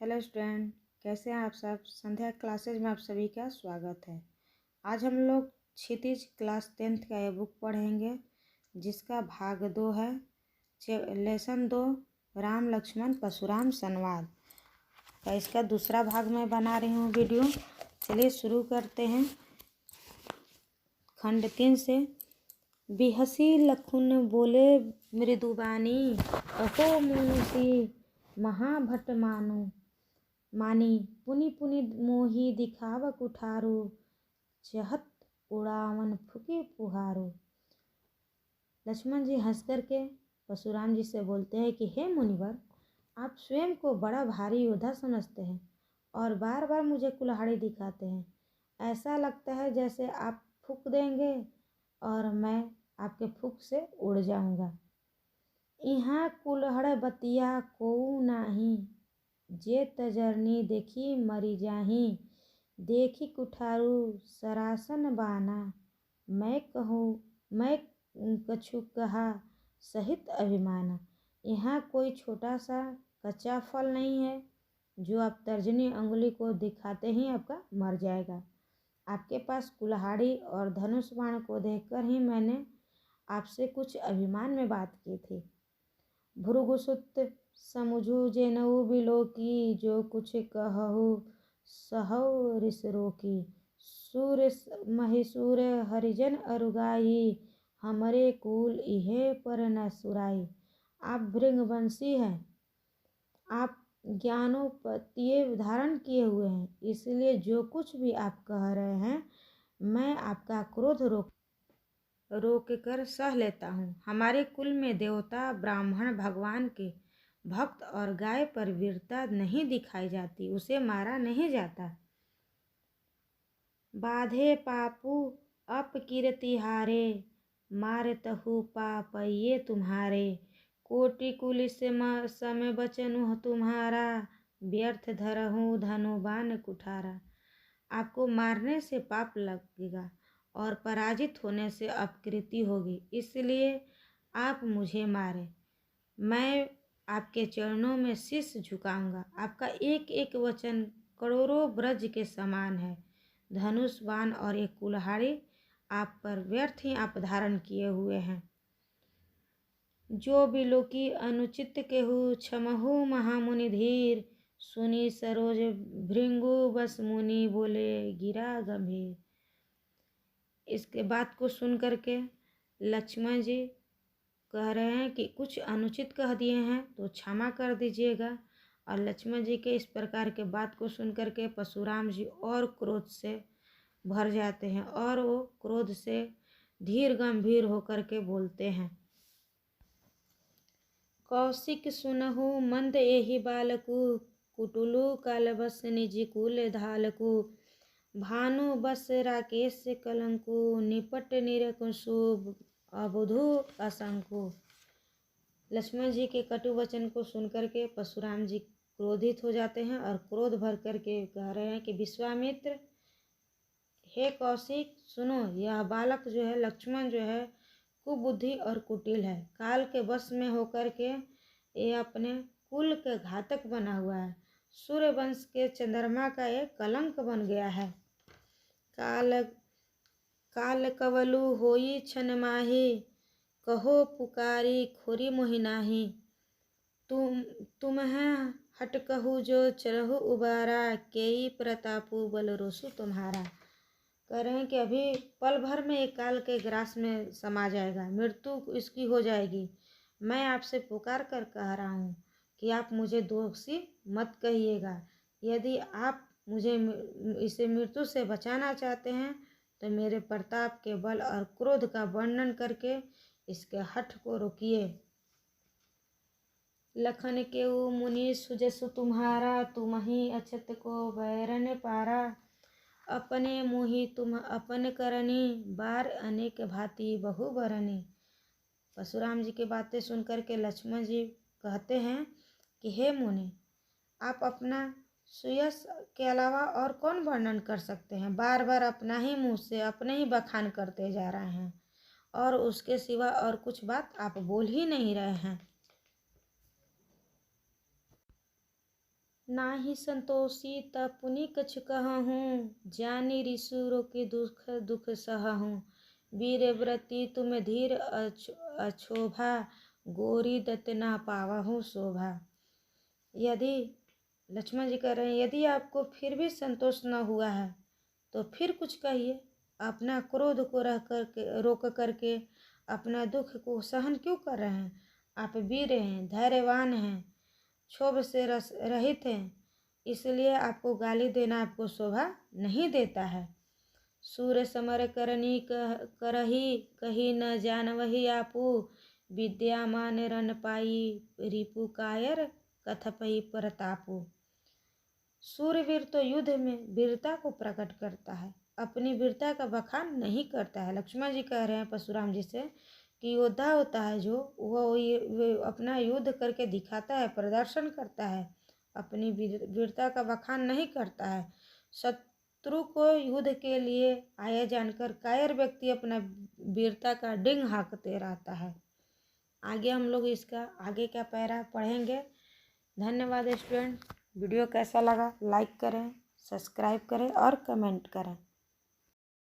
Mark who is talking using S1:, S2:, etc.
S1: Hello student, कैसे हैं आप सब। संध्या क्लासेज में आप सभी का स्वागत है। आज हम लोग क्षितिज क्लास 10th का ये बुक पढ़ेंगे जिसका भाग 2 है। लेसन 2 राम लक्ष्मण परशुराम संवाद का इसका दूसरा भाग मैं बना रही हूँ वीडियो। चलिए शुरू करते हैं। खंड 3 से। बिहसी लखुन बोले मृदुबानी, अहो मुनुसी महाभट मानी पुनि पुनि मोही दिखाव कुठारो, चहत उड़ावन फुके पुहारो। लक्ष्मण जी हंस करके परशुराम जी से बोलते हैं कि हे मुनिवर, आप स्वयं को बड़ा भारी योद्धा समझते हैं और बार बार मुझे कुल्हाड़ी दिखाते हैं। ऐसा लगता है जैसे आप फूंक देंगे और मैं आपके फूंक से उड़ जाऊंगा। यहाँ कुल्हड़ बतिया कोऊ नाही, जे तजरनी देखी मरी जाही। देखी कुठारू सरासन बाना, मैं कछु कहा सहित अभिमाना। यहाँ कोई छोटा सा कच्चा फल नहीं है जो आप तर्जनी अंगुली को दिखाते ही आपका मर जाएगा। आपके पास कुल्हाड़ी और धनुष बाण को देखकर ही मैंने आपसे कुछ अभिमान में बात की थी। भृगुसुत समुझू जेनऊ बिलोकी, जो कुछ कहू सहौ रिस रोकी। सूर्य महिसूर हरिजन अरुगाई, हमरे कुल इहे पर न सुराई। आप भृंगवंशी हैं, आप ज्ञानोपत्य धारण किए हुए हैं, इसलिए जो कुछ भी आप कह रहे हैं मैं आपका क्रोध रोक कर सह लेता हूँ। हमारे कुल में देवता ब्राह्मण भगवान के भक्त और गाय पर वीरता नहीं दिखाई जाती, उसे मारा नहीं जाता। बाधे पापू अपकीर्ति हारे, मारतहु पाप ये तुम्हारे। कोटि कुलिस समय बचनु तुम्हारा, व्यर्थ धरहूँ धनुबान कुठारा। आपको मारने से पाप लगेगा और पराजित होने से अपकीर्ति होगी, इसलिए आप मुझे मारे। मैं आपके चरणों में शीश झुकाऊंगा। आपका एक एक वचन करोड़ों ब्रज के समान है। धनुष बाण और एक कुल्हाड़ी आप पर व्यर्थ ही आप धारण किए हुए हैं। जो बिलोकी अनुचित केहू, क्षमहु महामुनि धीर। सुनी सरोज भृंगु बस मुनि, बोले गिरा गंभीर। इसके बात को सुन करके लक्ष्मण जी कह रहे हैं कि कुछ अनुचित कह दिए हैं तो क्षमा कर दीजिएगा। और लक्ष्मण जी के इस प्रकार के बात को सुन करके परशुराम जी और क्रोध से भर जाते हैं और वो क्रोध से धीर गंभीर होकर के बोलते हैं। कौशिक सुनहु मंद एहि बालकु, कुटुलु कालबस निज कुल धालकु। भानु बस राकेश कलंकु, निपट निरकुशु अबुधु असंकु। लक्ष्मण जी के कटु वचन को सुनकर के परशुराम जी क्रोधित हो जाते हैं और क्रोध भर करके कह रहे हैं कि विश्वामित्र, हे कौशिक सुनो, यह बालक जो है लक्ष्मण जो है कुबुद्धि और कुटिल है। काल के वश में होकर के ये अपने कुल के घातक बना हुआ है। सूर्य वंश के चंद्रमा का एक कलंक बन गया है। काल कवलु होई छन माही, कहो पुकारी खोरी मोहि नाही। तुम हट कहू जो चरहु उबारा, केई प्रतापु बल रोसु तुम्हारा। कह रहे हैं कि अभी पल भर में एक काल के ग्रास में समा जाएगा, मृत्यु इसकी हो जाएगी। मैं आपसे पुकार कर कह रहा हूँ कि आप मुझे दोषी मत कहिएगा। यदि आप मुझे इसे मृत्यु से बचाना चाहते हैं तो मेरे प्रताप के बल और क्रोध का वर्णन करके इसके हठ को रोकिए। लखन केऊ मुनि सुजसु तुम्हारा, तुम ही अछत को बैरन पारा। अपने मुहि तुम अपन करनी, बार अनेक भांति बहु बरनी। परशुराम जी की बातें सुनकर के लक्ष्मण जी कहते हैं कि हे मुनि, आप अपना सुयश के अलावा और कौन वर्णन कर सकते हैं। बार बार अपना ही मुँह से अपने ही बखान करते जा रहे हैं और उसके सिवा और कुछ बात आप बोल ही नहीं रहे हैं। नाही संतोषी तपुनि कछु कहूँ, जानी ऋषुरों के दुख दुख सहूँ। वीर व्रती तुम धीर अछोभा, गोरी दत्त ना पावहु शोभा। यदि लक्ष्मण जी कह रहे हैं, यदि आपको फिर भी संतोष न हुआ है तो फिर कुछ कहिए। अपना क्रोध को रोक करके अपना दुख को सहन क्यों कर रहे हैं? आप वीर हैं, धैर्यवान हैं, क्षोभ से रहित हैं, इसलिए आपको गाली देना आपको शोभा नहीं देता है। सूर समर करनी करही, कही न जानवही आपू, विद्यामान रन पाई, रिपु कायर कथपहि प्रतापू। सूरवीर तो युद्ध में वीरता को प्रकट करता है, अपनी वीरता का बखान नहीं करता है। लक्ष्मण जी कह रहे हैं परशुराम जी से कि योद्धा होता है जो वो अपना युद्ध करके दिखाता है, प्रदर्शन करता है, अपनी वीरता का बखान नहीं करता है। शत्रु को युद्ध के लिए आया जानकर कायर व्यक्ति अपना वीरता का डिंग हाँकते रहता है। आगे हम लोग इसका आगे का पैरा पढ़ेंगे। धन्यवाद स्टूडेंट। वीडियो कैसा लगा लाइक करें, सब्सक्राइब करें और कमेंट करें।